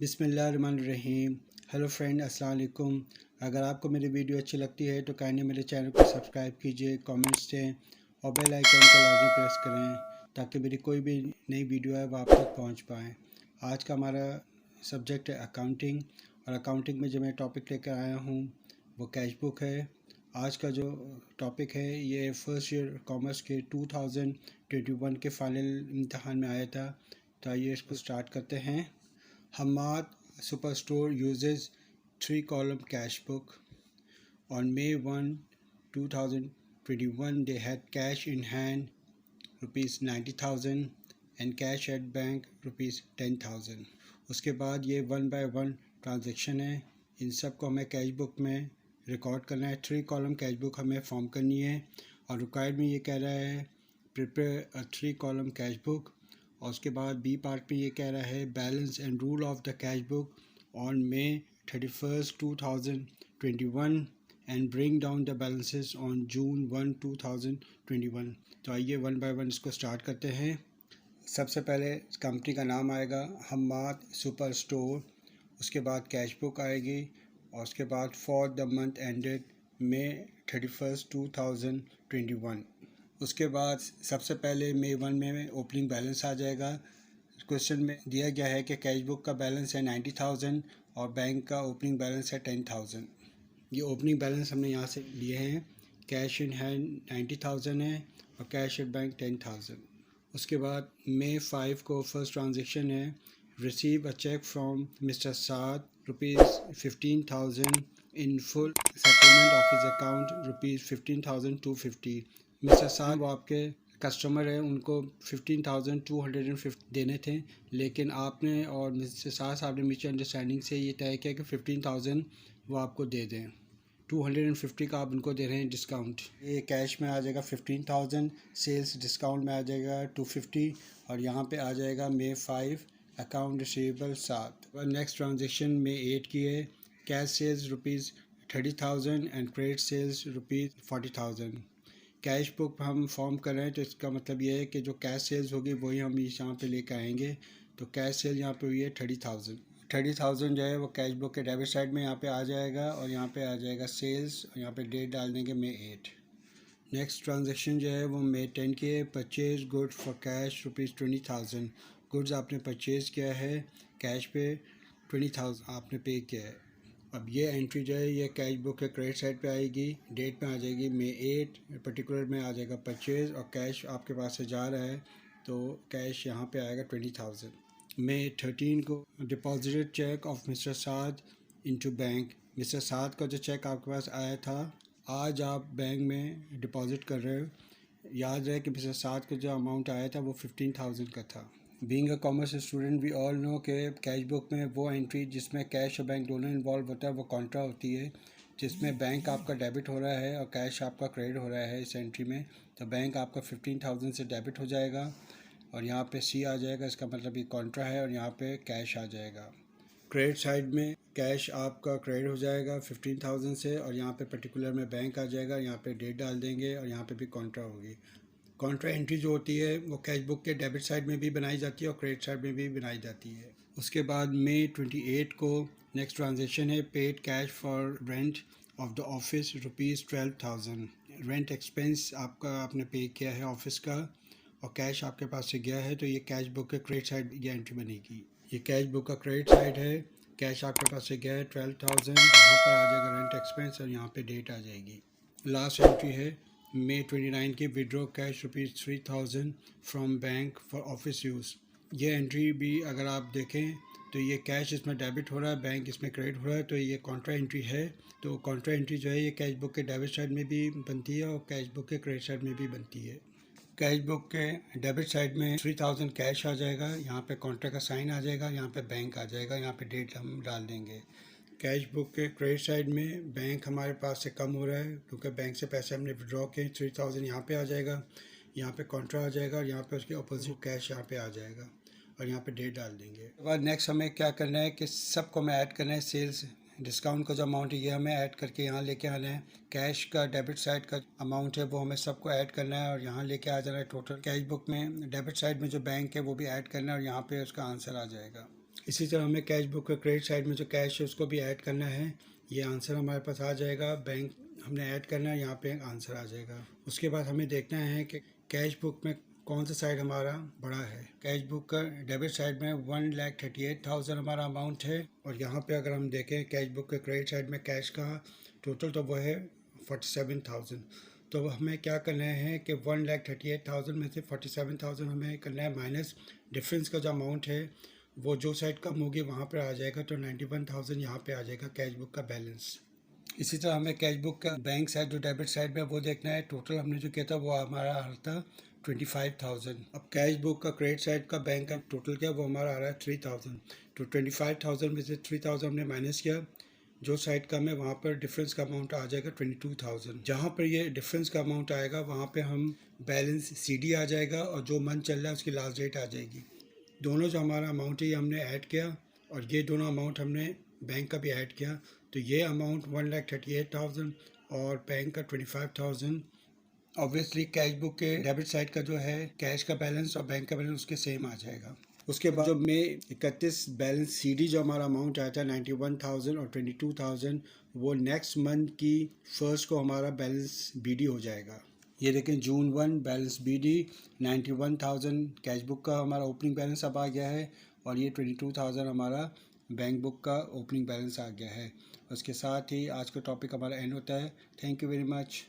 बिस्मिल्लाहिर्रहमानिर्रहीम। Hello friend, अस्सलाम वालेकुम। अगर आपको मेरी वीडियो अच्छी लगती है तो काइंडली मेरे चैनल को सब्सक्राइब कीजिए, कमेंट्स दें और बेल आइकन को लाजमी प्रेस करें ताकि मेरी कोई भी नई वीडियो है वो आप तक पहुंच पाए। आज का हमारा सब्जेक्ट है अकाउंटिंग, और अकाउंटिंग में जो मैं टॉपिक लेकर आया हूँ वो कैश बुक है। आज का जो टॉपिक है ये फर्स्ट ईयर कॉमर्स के 2021 के फाइनल इम्तहान में आया था। तो आइए इसको स्टार्ट करते हैं। Hamad Superstore uses 3-column cash book. On May 1, 2021, they had cash in hand rupees 90,000 and cash at bank rupees 10,000. उसके बाद ये 1 by 1 ट्रांजेक्शन है, इन सब को हमें कैश बुक में रिकॉर्ड करना है। 3-column कैश बुक हमें फॉर्म करनी है और रिक्वायर्ड में ये कह रहा है prepare a 3-column cash book. और उसके बाद बी पार्ट में ये कह रहा है balance and rule of the cash book on May 31, 2021 and bring down the balances on June 1, 2021। तो आइए 1 by 1 इसको स्टार्ट करते हैं। सबसे पहले कंपनी का नाम आएगा हम्माद सुपर स्टोर, उसके बाद कैश बुक आएगी और उसके बाद फॉर द मंथ एंडेड मे 31, 2021। उसके बाद सबसे पहले मे 1 में ओपनिंग बैलेंस आ जाएगा। क्वेश्चन में दिया गया है कि कैश बुक का बैलेंस है 90,000 और बैंक का ओपनिंग बैलेंस है 10,000। ये ओपनिंग बैलेंस हमने यहाँ से लिए हैं। कैश इन हैंड 90,000 है और कैश एट बैंक 10,000। उसके बाद मे 5 को फर्स्ट ट्रांजेक्शन है, receive a cheque from mister Saad ₹15,000 in full settlement of his account ₹15,250। Mister Saad वो आपके कस्टमर है, उनको 15,250 देने थे, लेकिन आपने और मिस्टर साहब ने म्यूचुअल अंडरस्टैंडिंग से ये तय किया कि 15,000 वो आपको दे दें। 250 का आप उनको दे रहे हैं डिस्काउंट। ये कैश में आ जाएगा 15,000, सेल्स डिस्काउंट में आ जाएगा 250 और यहाँ पे आ जाएगा May 5 account receivable 7। Next transaction में 8 की है, cash sales ₹30,000 and credit sales ₹40,000। Cash book हम फॉर्म कर रहे हैं तो इसका मतलब ये है कि जो कैश सेल्स होगी वही हम यहाँ पे लेकर आएंगे। तो कैश सेल यहाँ पे हुई है 30,000 जो है वो कैश बुक के डेबिट साइड में यहाँ पे आ जाएगा और यहाँ पे आ जाएगा सेल्स और यहाँ पे डेट डाल देंगे मे 8। नेक्स्ट ट्रांजेक्शन जो है वो मे 10 की है, purchase good for cash ₹20,000। Goods आपने परचेज किया है, कैश पे 20,000 आपने पे किया है। अब ये एंट्री जो है ये कैश बुक के क्रेडिट साइड पे आएगी, डेट में आ जाएगी मे 8, पर्टिकुलर में आ जाएगा परचेज और कैश आपके पास से जा रहा है तो कैश यहाँ पे आएगा 20,000। मे 13 को deposited cheque of mister Saad into bank. Mister Saad का जो चेक आपके पास आया था आज आप बैंक में डिपॉजिट कर रहे हो। याद रहे कि मिस्टर साद का जो अमाउंट आया था वो 15,000 का था। Being a commerce student we all know के कैश बुक में वो एंट्री जिसमें कैश और बैंक दोनों इन्वॉल्व होता है वो कॉन्ट्रा होती है, जिसमें बैंक आपका डेबिट हो रहा है और कैश आपका क्रेडिट हो रहा है। इस एंट्री में तो बैंक आपका 15,000 से डेबिट हो जाएगा और यहाँ पे सी आ जाएगा, इसका मतलब ये कॉन्ट्रा है और यहाँ पे कैश आ जाएगा। क्रेडिट साइड में कैश आपका क्रेडिट हो जाएगा 15,000 से और यहाँ पे पर्टिकुलर में बैंक आ जाएगा, यहाँ पे डेट डाल देंगे और यहाँ पे भी कॉन्ट्रा होगी। कॉन्ट्रा एंट्री जो होती है वो कैश बुक के डेबिट साइड में भी बनाई जाती है और क्रेडिट साइड में भी बनाई जाती है। उसके बाद मे 28 को नेक्स्ट ट्रांजेक्शन है, paid cash for rent of the office ₹12,000। Rent expense आपका आपने पे किया है ऑफिस का और कैश आपके पास से गया है, तो ये कैश बुक के क्रेडिट साइड ये एंट्री बनेगी। ये कैश बुक का क्रेडिट साइड है, कैश आपके पास से गया है 12,000, यहाँ पर आ जाएगा रेंट एक्सपेंस और यहाँ पे डेट आ जाएगी। लास्ट एंट्री है मे 29 की, withdraw cash ₹3,000 from bank for office use. ये एंट्री भी अगर आप देखें तो ये कैश इसमें डेबिट हो रहा है, बैंक इसमें क्रेडिट हो रहा है, तो ये कॉन्ट्रा एंट्री है। तो कॉन्ट्रा एंट्री जो है ये कैश बुक के डेबिट साइड में भी बनती है और कैश बुक के क्रेडिट साइड में भी बनती है। कैश बुक के डेबिट साइड में 3,000 कैश आ जाएगा, यहाँ पे कॉन्ट्रा का साइन आ जाएगा, यहाँ पे बैंक आ जाएगा, यहाँ पे डेट हम डाल देंगे। कैश बुक के क्रेडिट साइड में बैंक हमारे पास से कम हो रहा है क्योंकि बैंक से पैसे हमने विड्रॉ किए, 3,000 यहाँ पे आ जाएगा, यहाँ पे कॉन्ट्रा आ जाएगा और यहाँ पे उसके अपोजिट कैश यहाँ पे आ जाएगा और यहाँ पे डेट डाल देंगे। उसके बाद नेक्स्ट हमें क्या करना है कि सबको हमें ऐड करना है, सेल्स डिस्काउंट का जो अमाउंट है ये हमें ऐड करके यहाँ लेके आना है। कैश का डेबिट साइड का अमाउंट है वो हमें सबको ऐड करना है और यहाँ लेके आ जाना है टोटल। कैश बुक में डेबिट साइड में जो बैंक है वो भी ऐड करना है और यहाँ पे उसका आंसर आ जाएगा। इसी तरह हमें कैश बुक के क्रेडिट साइड में जो कैश है उसको भी ऐड करना है। ये आंसर हमारे पास आ जाएगा, बैंक हमने ऐड करना है, यहाँ पे आंसर आ जाएगा। उसके बाद हमें देखना है कि कैश बुक में कौन सा साइड हमारा बड़ा है। कैश बुक का डेबिट साइड में 1,38,000 हमारा अमाउंट है, और यहाँ पे अगर हम देखें कैश बुक के क्रेडिट साइड में कैश का टोटल तो वो है 47,000। तो हमें क्या करना है कि 1,38,000 में से 47,000 हमें करना है माइनस डिफरेंस का जो अमाउंट है वो जो साइड कम होगी वहाँ पर आ जाएगा, तो 91,000 यहाँ पे आ जाएगा कैश बुक का बैलेंस। इसी तरह हमें कैश बुक का बैंक साइड जो डेबिट साइड में वो देखना है। टोटल हमने जो किया था वो हमारा आ रहा था 25,000। अब कैश बुक का क्रेडिट साइड का बैंक का टोटल क्या वो हमारा आ रहा है 3,000। तो 25,000 में से 3,000 हमने माइनस किया, जो साइड कम है वहाँ पर डिफरेंस का अमाउंट आ जाएगा 22,000। जहाँ पर ये डिफरेंस का अमाउंट आएगा वहाँ पे हम बैलेंस CD आ जाएगा, और जो मंथ चल रहा है उसकी लास्ट डेट आ जाएगी। दोनों जो हमारा अमाउंट है ये हमने ऐड किया, और ये दोनों अमाउंट हमने बैंक का भी ऐड किया, तो ये अमाउंट 1,38,000 और बैंक का 25,000। ऑब्वियसली कैश बुक के डेबिट साइड का जो है कैश का बैलेंस और बैंक का बैलेंस उसके सेम आ जाएगा। उसके बाद जो मई 31 बैलेंस CD जो हमारा अमाउंट आया था 91,000 और 22,000, वो नेक्स्ट मंथ की फर्स्ट को हमारा बैलेंस BD हो जाएगा। ये देखें जून 1 बैलेंस BD 91,000 कैश बुक का हमारा ओपनिंग बैलेंस अब आ गया है, और ये 22,000 हमारा बैंक बुक का ओपनिंग बैलेंस आ गया है। उसके साथ ही आज का टॉपिक हमारा एंड होता है। Thank you very much.